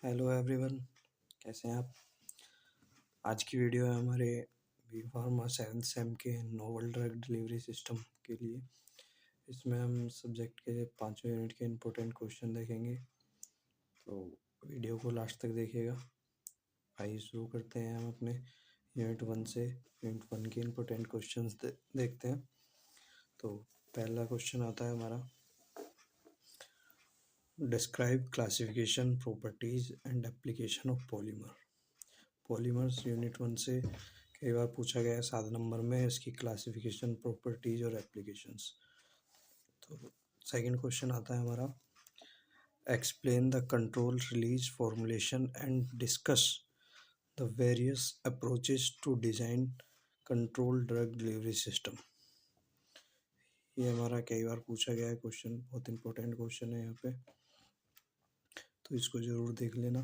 Hello everyone, कैसे हैं आप। आज की वीडियो है हमारे बी फार्मा 7th सेम के नोवल ड्रग डिलीवरी सिस्टम के लिए। इसमें हम सब्जेक्ट के 5 यूनिट के इम्पोर्टेंट क्वेश्चन देखेंगे, तो वीडियो को लास्ट तक देखिएगा। आइए शुरू करते हैं। हम अपने यूनिट 1 से यूनिट 1 के इम्पोर्टेंट क्वेश्चन देखते हैं। तो पहला क्वेश्चन आता है हमारा, describe classification properties and application of polymer. Polymers unit 1 से कई बार पूछा गया है 7 नंबर में, इसकी क्लासिफिकेशन, प्रॉपर्टीज और एप्लीकेशंस। तो सेकंड क्वेश्चन आता है हमारा, explain the control release formulation and discuss the various approaches to design control drug delivery system. ये हमारा कई बार पूछा गया है क्वेश्चन, बहुत इंपॉर्टेंट क्वेश्चन है यहाँ पे, तो इसको ज़रूर देख लेना।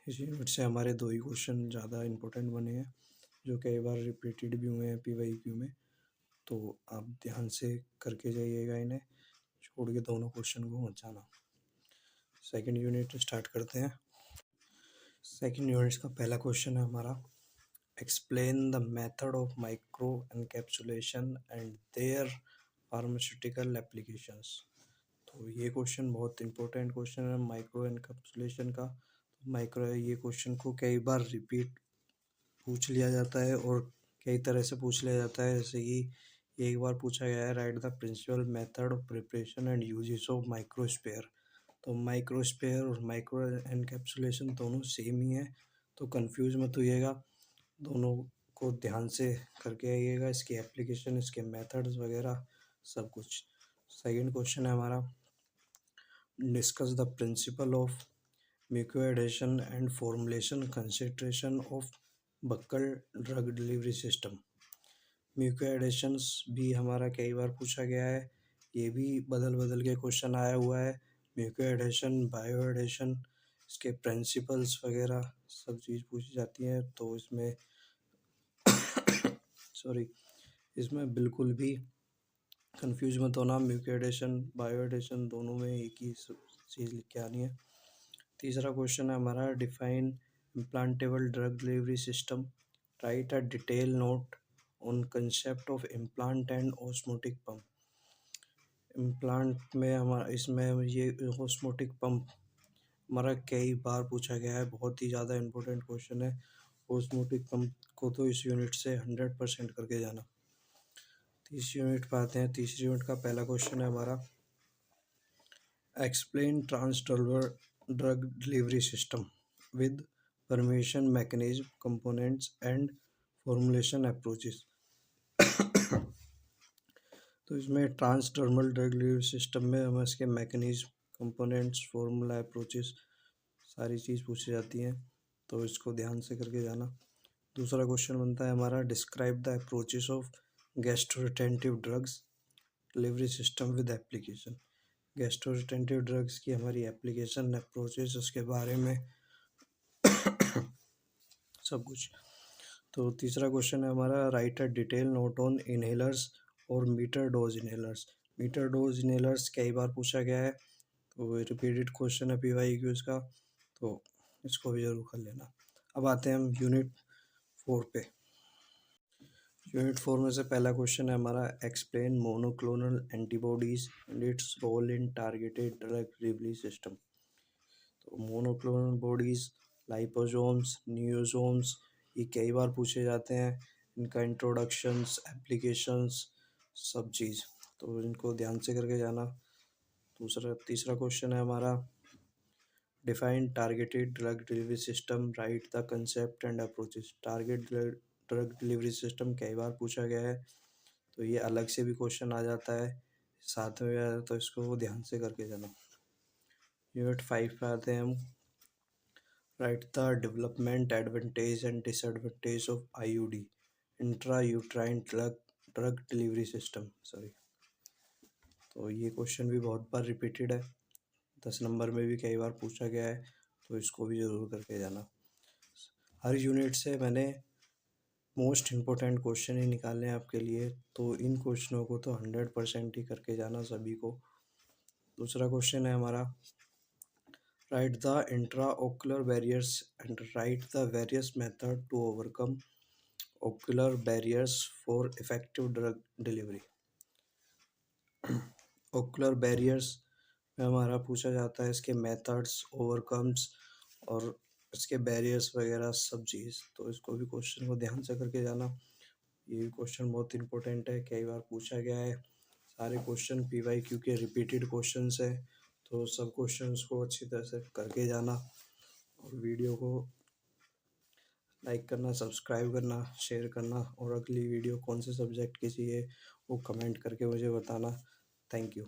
इस यूनिट से हमारे 2 ही क्वेश्चन ज़्यादा इंपॉर्टेंट बने हैं, जो कई बार रिपीटेड भी हुए हैं PYQ में, तो आप ध्यान से करके जाइएगा, इन्हें छोड़ के दोनों क्वेश्चन को मत जाना। सेकंड यूनिट स्टार्ट करते हैं। सेकंड यूनिट का पहला क्वेश्चन है हमारा, explain the method of micro encapsulation and their pharmaceutical applications. तो ये क्वेश्चन बहुत इंपॉर्टेंट क्वेश्चन है माइक्रो एनकैप्सुलेशन का। ये क्वेश्चन को कई बार रिपीट पूछ लिया जाता है और कई तरह से पूछ लिया जाता है। जैसे कि एक बार पूछा गया है, write the principle method of preparation and uses of microsphere. तो माइक्रोस्पेयर और माइक्रो एनकैप्सुलेशन दोनों सेम ही है, तो कंफ्यूज मत होइएगा, दोनों को ध्यान से करके आइएगा, इसकी एप्लीकेशन, इसके मेथड्स वगैरह सब कुछ। सेकंड क्वेश्चन है हमारा, discuss the principle of mucoadhesion and formulation concentration of buccal drug delivery system. Mucoadhesions भी हमारा कई बार पूछा गया है, ये भी बदल बदल के क्वेश्चन आया हुआ है। म्यूकोएडेशन, बायोएडेशन, इसके प्रिंसिपल्स वगैरह सब चीज़ पूछी जाती हैं, तो इसमें इसमें बिल्कुल भी कंफ्यूज मत होना। म्यूकोएडेशन, बायोएडेशन दोनों में एक ही चीज़ लिख के आनी है। तीसरा क्वेश्चन है हमारा, define implantable drug delivery system, right a detail note on concept of implant and osmotic pump. Implant में हमारा इसमें ये ऑस्मोटिक पंप हमारा कई बार पूछा गया है, बहुत ही ज़्यादा इम्पोर्टेंट क्वेश्चन है। ऑस्मोटिक पंप को तो इस यूनिट से 100% करके जाना। तीसरी यूनिट पर आते हैं। तीसरी यूनिट का पहला क्वेश्चन है हमारा, explain transdermal drug delivery system with permission mechanism components and formulation approaches. तो इसमें ट्रांसडर्मल ड्रग डिलीवरी सिस्टम में हम इसके मैकेनिज्म, कंपोनेंट्स, फॉर्मूला, अप्रोचेस सारी चीज़ पूछी जाती हैं, तो इसको ध्यान से करके जाना। दूसरा क्वेश्चन बनता है हमारा, describe the approaches of gastroretentive drugs delivery system with application. Gastroretentive drugs की हमारी एप्लीकेशन, अप्रोचेस, उसके बारे में सब कुछ। तो तीसरा क्वेश्चन है हमारा, write a detail note on inhalers और meter dose inhalers. Meter dose inhalers कई बार पूछा गया है, तो रिपीटेड क्वेश्चन है PYQ का, तो इसको भी जरूर कर लेना। अब आते हैं हम यूनिट 4 पे। यूनिट 4 में से पहला क्वेश्चन है हमारा, explain monoclonal antibodies and its role in targeted drug delivery system. तो मोनोक्लोनल बॉडीज, लाइपोसोम्स, न्यूसोम्स, ये कई बार पूछे जाते हैं, इनका इंट्रोडक्शंस, एप्लीकेशंस सब चीज़, तो इनको ध्यान से करके जाना। तीसरा क्वेश्चन है हमारा, define targeted drug delivery system, right the concept and approaches. Target drug delivery system कई बार पूछा गया है, तो ये अलग से भी क्वेश्चन आ जाता है, साथ में आया, तो इसको ध्यान से करके जाना। यूनिट 5 पे आते हैं हम, right the development, advantage and disadvantage of IUD, intra uterine drug delivery system. तो ये क्वेश्चन भी बहुत बार रिपीटेड है, 10 नंबर में भी कई बार पूछा गया है, तो इसको भी ज़रूर करके जाना। हर यूनिट से मैंने मोस्ट इम्पोर्टेंट क्वेश्चन ही निकालने हैं आपके लिए, तो इन क्वेश्चनों को तो 100% ही करके जाना सभी को। दूसरा क्वेश्चन है हमारा, Write the intraocular barriers and write the various methods to overcome ocular barriers for effective drug delivery. Ocular barriers में हमारा पूछा जाता है इसके मेथड्स, ओवरकम्स और इसके बैरियर्स वगैरह सब चीज़। तो इसको भी क्वेश्चन को ध्यान से करके जाना। ये भी क्वेश्चन बहुत इंपॉर्टेंट है, कई बार पूछा गया है। सारे क्वेश्चन PYQ के रिपीटेड क्वेश्चंस है, तो सब क्वेश्चंस को अच्छी तरह से करके जाना और वीडियो को लाइक करना, सब्सक्राइब करना, शेयर करना और अगली वीडियो कौन से सब्जेक्ट की चाहिए वो कमेंट करके मुझे बताना। Thank you.